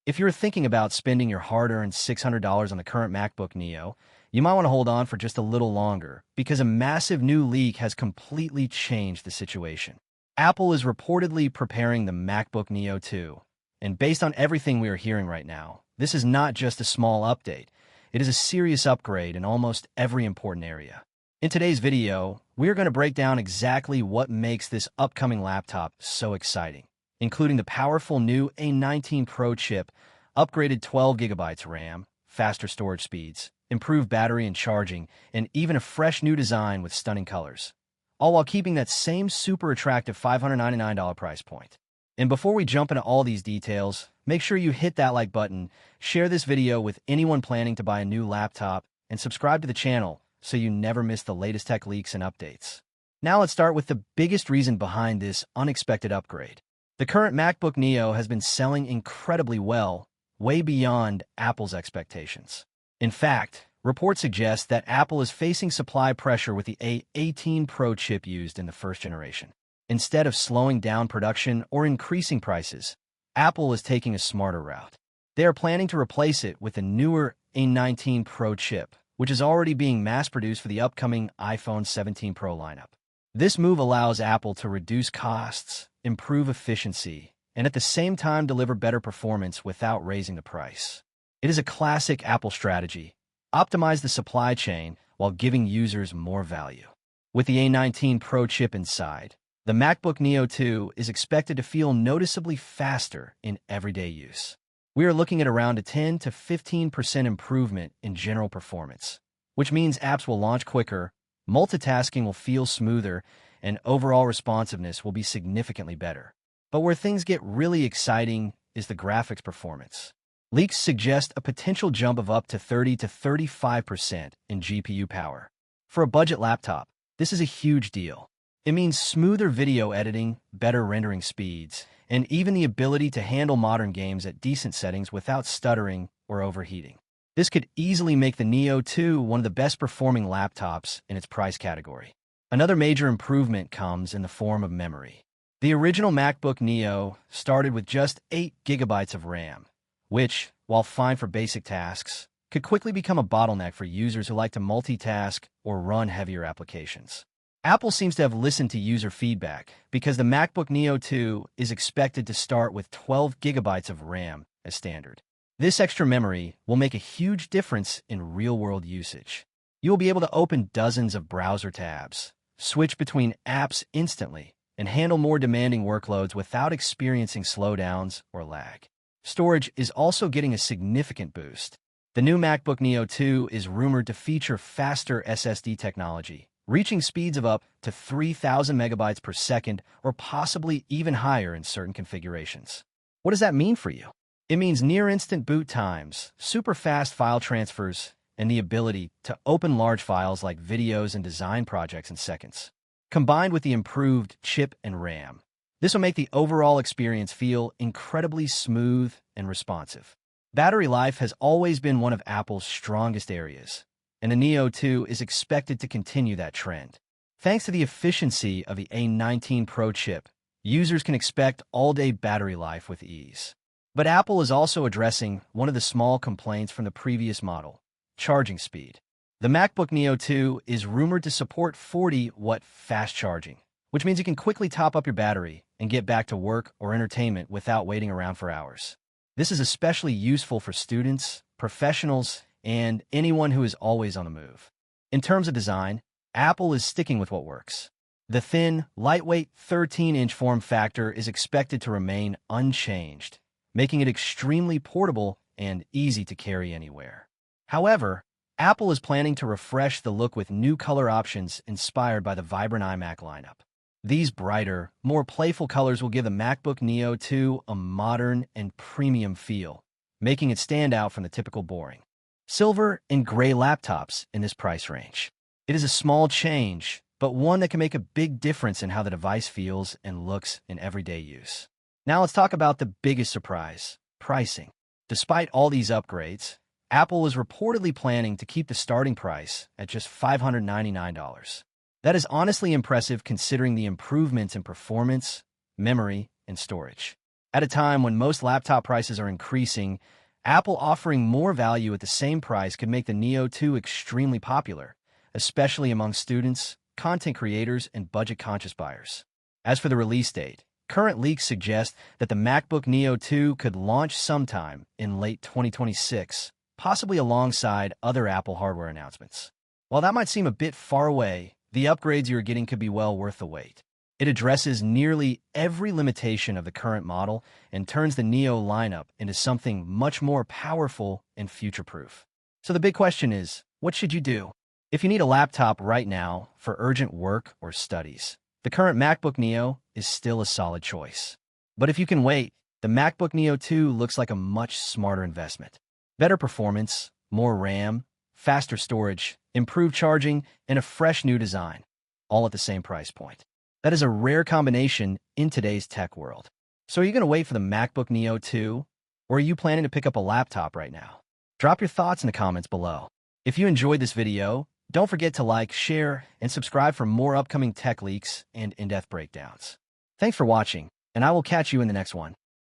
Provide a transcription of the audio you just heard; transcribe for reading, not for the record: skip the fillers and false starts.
If you're thinking about spending your hard-earned $600 on the current MacBook Neo, you might want to hold on for just a little longer because a massive new leak has completely changed the situation. Apple is reportedly preparing the MacBook Neo 2, and based on everything we are hearing right now, this is not just a small update. It is a serious upgrade in almost every important area. In today's video, we're going to break down exactly what makes this upcoming laptop so exciting, including the powerful new A19 Pro chip, upgraded 12 gigabytes RAM, faster storage speeds, improved battery and charging, and even a fresh new design with stunning colors, all while keeping that same super attractive $599 price point. And before we jump into all these details, make sure you hit that like button, share this video with anyone planning to buy a new laptop, and subscribe to the channel so you never miss the latest tech leaks and updates. Now let's start with the biggest reason behind this unexpected upgrade. The current MacBook Neo has been selling incredibly well, way beyond Apple's expectations. In fact, reports suggest that Apple is facing supply pressure with the A18 Pro chip used in the first generation. Instead of slowing down production or increasing prices, Apple is taking a smarter route. They are planning to replace it with a newer A19 Pro chip, which is already being mass-produced for the upcoming iPhone 17 Pro lineup. This move allows Apple to reduce costs, improve efficiency, and at the same time deliver better performance without raising the price. It is a classic Apple strategy: optimize the supply chain while giving users more value. With the A19 Pro chip inside, the MacBook Neo 2 is expected to feel noticeably faster in everyday use. We are looking at around a 10 to 15% improvement in general performance, which means apps will launch quicker, multitasking will feel smoother, and overall responsiveness will be significantly better. But where things get really exciting is the graphics performance. Leaks suggest a potential jump of up to 30 to 35% in GPU power. For a budget laptop, this is a huge deal. It means smoother video editing, better rendering speeds, and even the ability to handle modern games at decent settings without stuttering or overheating. This could easily make the Neo 2 one of the best performing laptops in its price category. Another major improvement comes in the form of memory. The original MacBook Neo started with just 8 gigabytes of RAM, which, while fine for basic tasks, could quickly become a bottleneck for users who like to multitask or run heavier applications. Apple seems to have listened to user feedback because the MacBook Neo 2 is expected to start with 12 gigabytes of RAM as standard. This extra memory will make a huge difference in real-world usage. You will be able to open dozens of browser tabs, switch between apps instantly, and handle more demanding workloads without experiencing slowdowns or lag. Storage is also getting a significant boost. The new MacBook Neo 2 is rumored to feature faster SSD technology, reaching speeds of up to 3,000 megabytes per second or possibly even higher in certain configurations. What does that mean for you? It means near-instant boot times, super fast file transfers, and the ability to open large files like videos and design projects in seconds. Combined with the improved chip and RAM, this will make the overall experience feel incredibly smooth and responsive. Battery life has always been one of Apple's strongest areas, and the Neo 2 is expected to continue that trend. Thanks to the efficiency of the A19 Pro chip, users can expect all-day battery life with ease. But Apple is also addressing one of the small complaints from the previous model: charging speed. The MacBook Neo 2 is rumored to support 40-watt fast charging, which means you can quickly top up your battery and get back to work or entertainment without waiting around for hours. This is especially useful for students, professionals, and anyone who is always on the move. In terms of design, Apple is sticking with what works. The thin, lightweight 13-inch form factor is expected to remain unchanged, making it extremely portable and easy to carry anywhere. However, Apple is planning to refresh the look with new color options inspired by the vibrant iMac lineup. These brighter, more playful colors will give the MacBook Neo 2 a modern and premium feel, making it stand out from the typical boring silver and gray laptops in this price range. It is a small change, but one that can make a big difference in how the device feels and looks in everyday use. Now let's talk about the biggest surprise: pricing. Despite all these upgrades, Apple is reportedly planning to keep the starting price at just $599. That is honestly impressive considering the improvements in performance, memory, and storage. At a time when most laptop prices are increasing, Apple offering more value at the same price could make the Neo 2 extremely popular, especially among students, content creators, and budget-conscious buyers. As for the release date, current leaks suggest that the MacBook Neo 2 could launch sometime in late 2026, possibly alongside other Apple hardware announcements. While that might seem a bit far away, the upgrades you're getting could be well worth the wait. It addresses nearly every limitation of the current model and turns the Neo lineup into something much more powerful and future-proof. So the big question is, what should you do? If you need a laptop right now for urgent work or studies, the current MacBook Neo is still a solid choice. But if you can wait, the MacBook Neo 2 looks like a much smarter investment. Better performance, more RAM, faster storage, improved charging, and a fresh new design, all at the same price point. That is a rare combination in today's tech world. So are you going to wait for the MacBook Neo 2, or are you planning to pick up a laptop right now? Drop your thoughts in the comments below. If you enjoyed this video, don't forget to like, share, and subscribe for more upcoming tech leaks and in-depth breakdowns. Thanks for watching, and I will catch you in the next one.